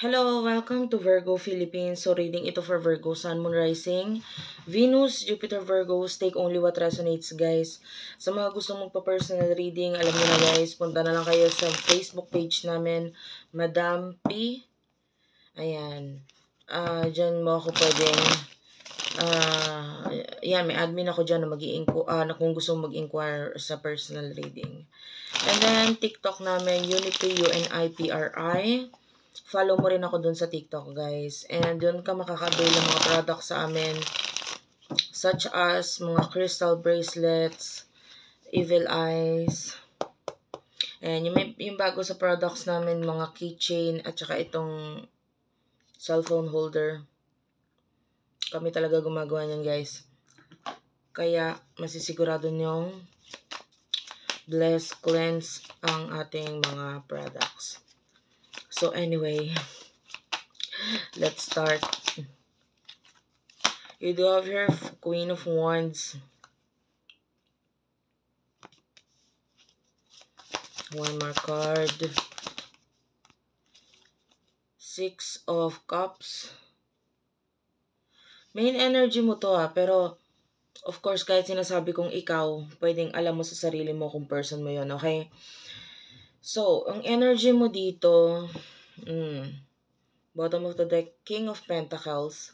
Hello, welcome to Virgo Philippines. So, reading ito for Virgo, Sun, Moon, Rising, Venus, Jupiter, Virgos. Take only what resonates, guys. Sa mga gustong magpa-personal reading, alam niyo na guys, punta na lang kayo sa Facebook page namin, Madam P. Ayan. Diyan mo ako pwedeng, yan, may admin ako dyan na kung gusto mag-inquire sa personal reading. And then, TikTok namin, Unity, UNIPRI. Follow mo rin ako dun sa TikTok, guys. And dun ka makaka-avail ng mga products sa amin, such as mga crystal bracelets, evil eyes, and yung bago sa products namin, mga keychain, at saka itong cellphone holder. Kami talaga gumagawa niyan, guys. Kaya, masisigurado nyong bless, cleanse ang ating mga products. So anyway, let's start. You do have here Queen of Wands. One more card. Six of Cups. Main energy mo to pero of course kahit sinasabi kong ikaw, pwedeng alam mo sa sarili mo kung person mo yon, okay? So, ang energy mo dito, bottom of the deck, King of Pentacles.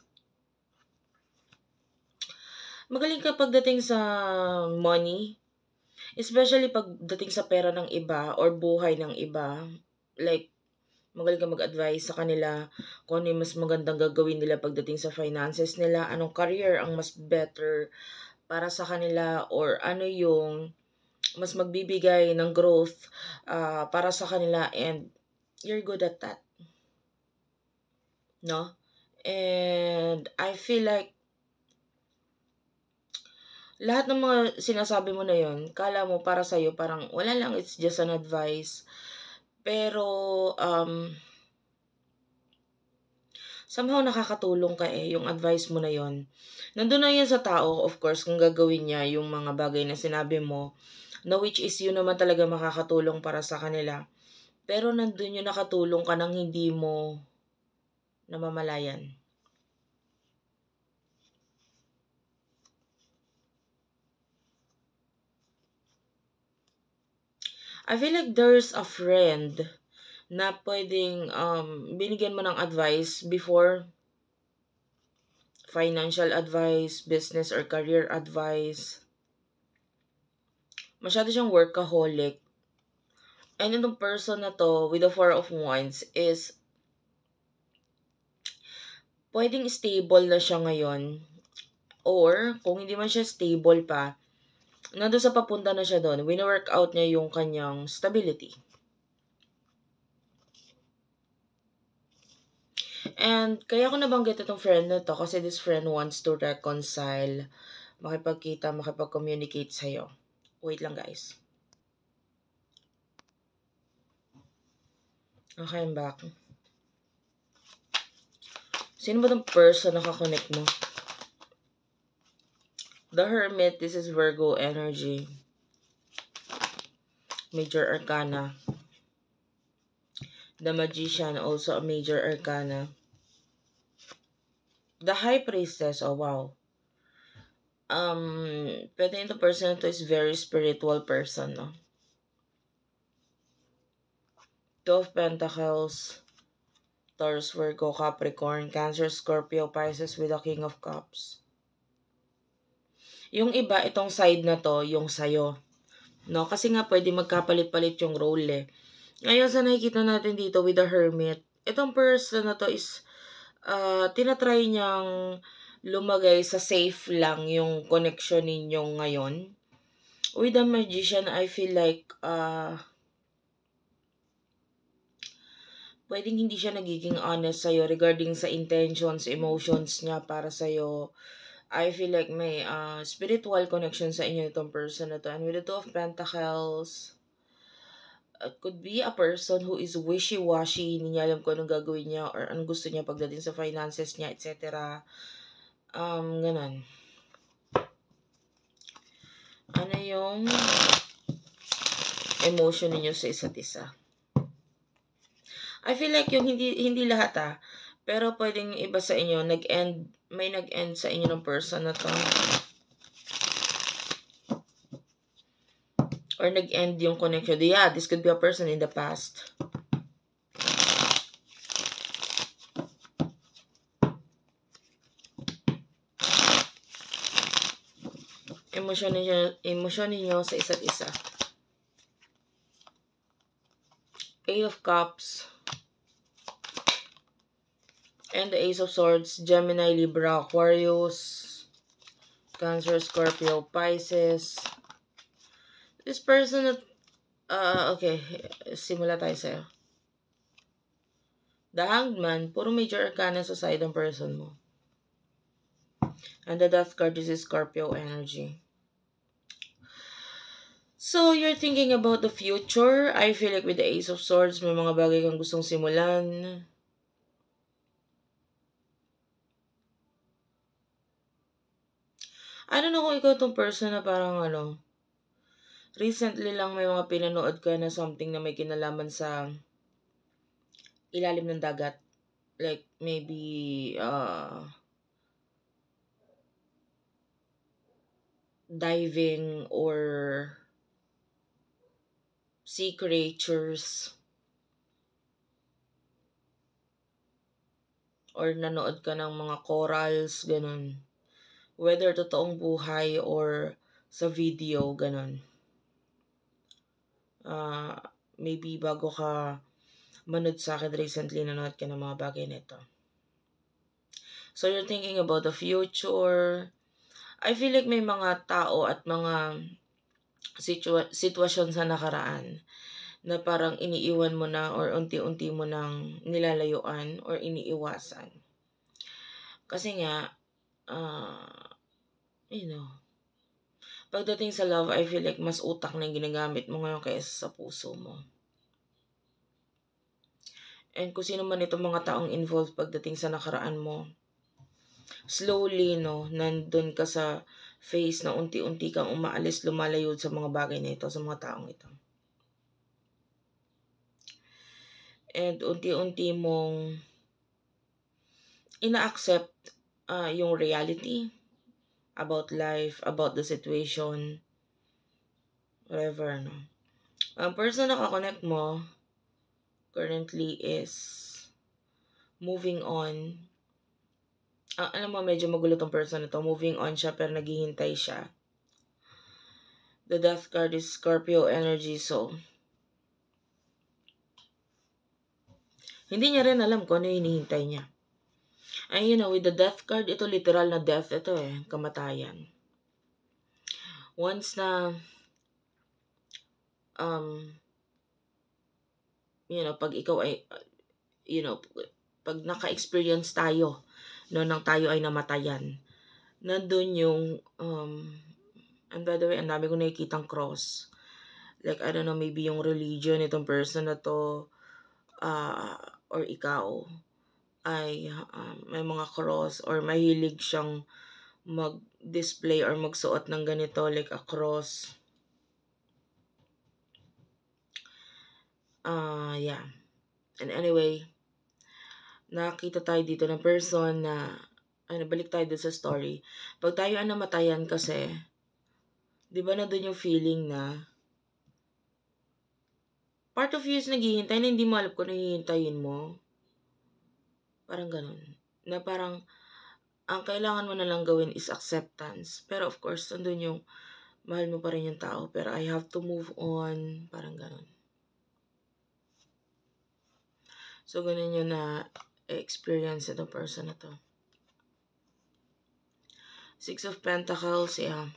Magaling ka pagdating sa money, especially pagdating sa pera ng iba or buhay ng iba. Like, magaling ka mag-advise sa kanila kung ano yung mas magandang gagawin nila pagdating sa finances nila, anong career ang mas better para sa kanila, or ano yung mas magbibigay ng growth para sa kanila, and you're good at that. No? And I feel like lahat ng mga sinasabi mo na yon, kala mo para sa'yo, parang wala lang, it's just an advice. Pero, somehow nakakatulong ka yung advice mo na yon. Nandun na yan sa tao, of course, kung gagawin niya yung mga bagay na sinabi mo, na which is yun naman talaga makakatulong para sa kanila. Pero nandun yung nakatulong ka nang hindi mo namamalayan. I feel like there's a friend na pwedeng binigyan mo ng advice before, financial advice, business or career advice. Masyado siyang workaholic. And yung person na to with the Four of Wands is pwedeng stable na siya ngayon, or kung hindi man siya stable pa, nandun sa papunta na siya doon, wino-work out niya yung kanyang stability. And kaya ko nabanggit itong friend na to kasi this friend wants to reconcile, makipagkita, makipag-communicate sa'yo. Wait lang, guys. Okay, I'm back. Sino ba itong person na kakonect mo? The Hermit, this is Virgo energy. Major Arcana. The Magician, also a Major Arcana. The High Priestess, oh wow. Pwede yung person to is very spiritual person, no? Two of Pentacles, Taurus, Virgo, Capricorn, Cancer, Scorpio, Pisces with the King of Cups. Yung iba, itong side na to, yung sayo. No? Kasi nga pwede magkapalit-palit yung role eh. Ngayon sa nakikita natin dito with the Hermit, itong person na to is tinatry niyang lumagay sa safe lang yung connection ninyo ngayon. With the Magician, I feel like pwedeng hindi siya nagiging honest sa'yo regarding sa intentions, emotions niya para sa'yo. I feel like may spiritual connection sa inyo itong person na to. And with the Two of Pentacles, it could be a person who is wishy-washy, hindi niya alam kung anong gagawin niya or anong gusto niya pagdating sa finances niya, etc. Ganun. Ano yung emotion niyo sa isa't isa? I feel like yung hindi lahat pero pwedeng iba sa inyo, may nag-end sa inyo ng person na to. Or nag-end yung connection. Yeah, this could be a person in the past. Emosyon ninyo sa isa't isa. Eight of Cups. And the Ace of Swords. Gemini, Libra, Aquarius, Cancer, Scorpio, Pisces. This person okay. Simula tayo sa'yo. The Hanged Man. Puro major arcana sa side ng person mo. And the Death card is Scorpio energy. So, you're thinking about the future. I feel like with the Ace of Swords, may mga bagay kang gustong simulan. I don't know kung ikaw tong person na parang recently lang may mga pinanood ka na something na may kinalaman sa ilalim ng dagat. Like, maybe, diving or sea creatures. Or nanood ka ng mga corals, ganun. Whether totoong buhay or sa video, ganun. Maybe bago ka manood sa akin recently, nanood ka ng mga bagay nito. So, you're thinking about the future. I feel like may mga tao at mga sitwasyon sa nakaraan na parang iniiwan mo na or unti-unti mo nang nilalayuan or iniiwasan. Kasi nga, pagdating sa love, I feel like mas utak na yung ginagamit mo ngayon kaysa sa puso mo. And kung sino man itong mga taong involved pagdating sa nakaraan mo, slowly, nandun ka sa phase na unti-unti kang umaalis, lumalayo sa mga bagay na ito, sa mga taong ito. And unti-unti mong ina-accept yung reality about life, about the situation, whatever, Ang person na kakonect mo currently is moving on. Alam mo, medyo magulo tong person na to. Moving on siya pero naghihintay siya. The Death card is Scorpio energy, so hindi niya rin alam kung ano yung hinihintay niya. And with the Death card, ito literal na death. Ito kamatayan. Once na, pag ikaw ay, pag naka-experience tayo, nang tayo ay namatayan, nandun yung, and by the way, ang dami kong nakikitang cross. Like, I don't know, maybe yung religion itong person na to, or ikaw, ay may mga cross or mahilig siyang mag-display or magsuot ng ganito, like a cross. Yeah. And anyway, nakita tayo dito ng person na, balik tayo dito sa story. Pag tayo ang namatayan kasi, di ba na doon yung feeling na, part of you is naghihintay na hindi mo alam kung ano hihintayin mo. Parang ganun. Na parang, ang kailangan mo na lang gawin is acceptance. Pero of course, nandun yung, mahal mo pa rin yung tao. Pero I have to move on. Parang ganun. So, ganun yun na experience itong person na to. Six of Pentacles, yeah.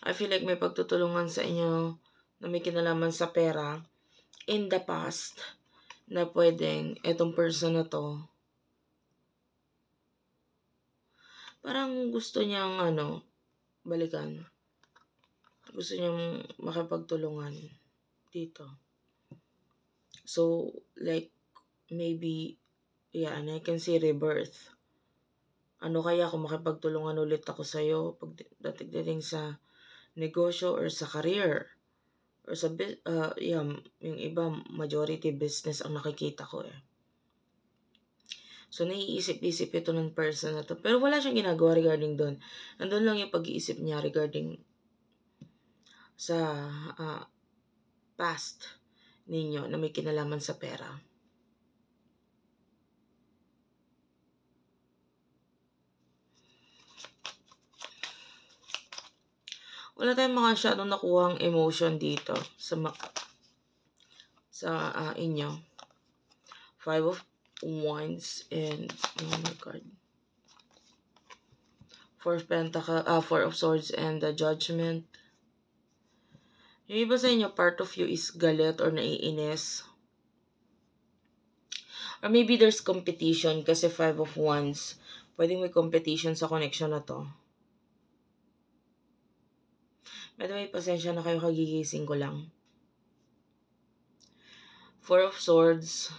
I feel like may pagtutulungan sa inyo na may kinalaman sa pera in the past na pwedeng etong person na to parang gusto niyang balikan. Gusto niyang makipagtulungan dito. So, like, maybe, yeah, and I can see rebirth. Ano kaya kung makipagtulungan ulit ako sa'yo pagdating sa negosyo or sa career Or sa, yeah, yung iba, majority business ang nakikita ko eh. So, naiisip-isip ito ng person na to. Pero wala siyang ginagawa regarding doon. Nandun lang yung pag-iisip niya regarding sa past ninyo na may kinalaman sa pera. Wala tayong masyadong nakuhang emotion dito sa inyo. 5 of Wands and oh my God. 4 of Swords and the Judgment. Yung iba sa inyo, part of you is galit or naiinis. Or maybe there's competition kasi 5 of Wands. Pwedeng may competition sa connection na to. By the way, pasensya na kayo, kagigising ko lang. 4 of Swords.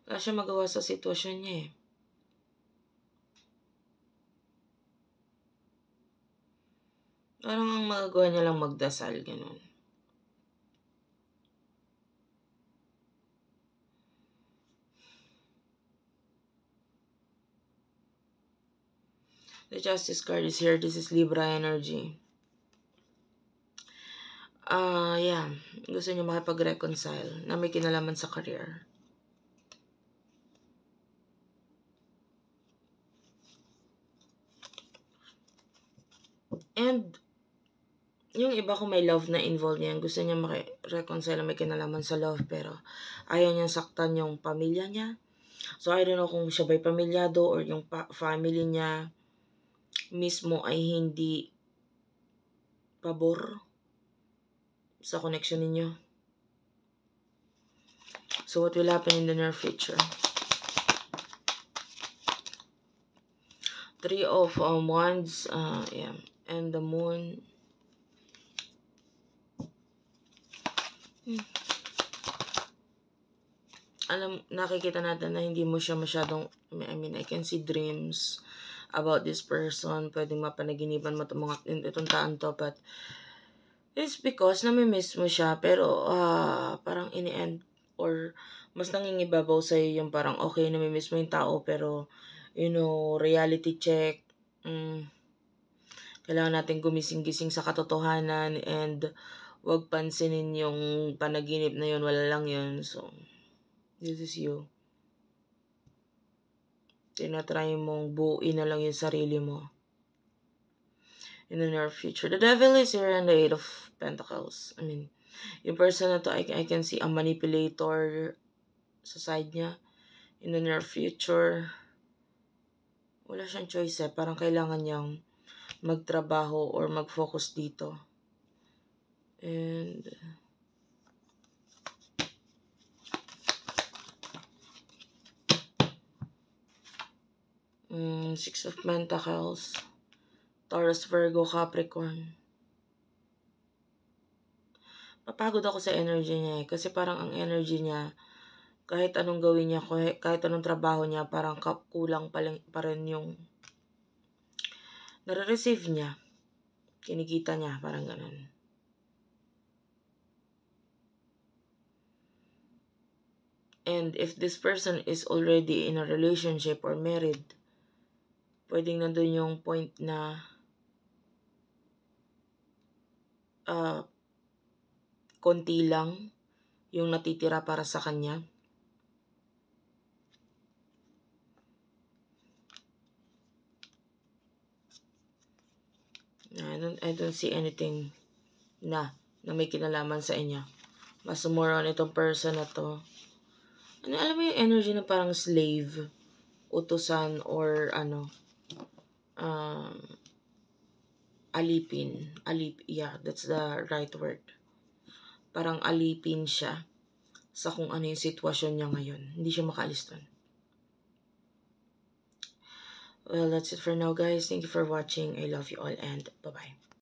Wala siya magawa sa sitwasyon niya eh. Parang ang magagawa niya lang magdasal, ganun. The Justice card is here. This is Libra energy. Yeah. Gusto niyo makipag-reconcile na may kinalaman sa career. And yung iba kung may love na involved niyan, gusto niya maki-reconcile na may kinalaman sa love, pero ayaw niyang saktan yung pamilya niya. So, I don't know kung siya ba'y pamilyado or yung family niya mismo ay hindi pabor sa connection ninyo. So, what will happen in the near future? 3 of Wands, yeah, and the Moon. Nakikita natin na hindi mo siya masyadong, I can see dreams about this person. Pwedeng mapanaginipan mo itong taon to, but it's because namimiss mo siya, pero parang in the end, or mas nangingibabaw sa'yo yung parang okay, namimiss mo yung tao, pero reality check, kailangan natin gumising-gising sa katotohanan, and wag pansinin yung panaginip na yun, wala lang yun. So, this is you. Tinatry mong buuin na lang yung sarili mo in the near future. The Devil is here and the 8 of Pentacles. Yung person na to, I can see a manipulator sa side niya in the near future. Wala siyang choice eh. Parang kailangan niyang magtrabaho or mag-focus dito. And 6 of Pentacles, Taurus, Virgo, Capricorn. Papagod ako sa energy niya eh. Kasi parang ang energy niya, kahit anong gawin niya, kahit anong trabaho niya, parang kulang pa rin yung nare-receive niya. Kinikita niya, parang ganun. And if this person is already in a relationship or married, pwedeng nandun yung point na konti lang yung natitira para sa kanya. I don't see anything na may kinalaman sa inyo. Mas more on itong person na to. Alam mo yung energy na parang slave, utusan, or alipin. Yeah, that's the right word. Parang alipin siya sa kung ano yung sitwasyon niya ngayon. Hindi siya makaalis doon. Well, that's it for now, guys. Thank you for watching. I love you all and bye-bye.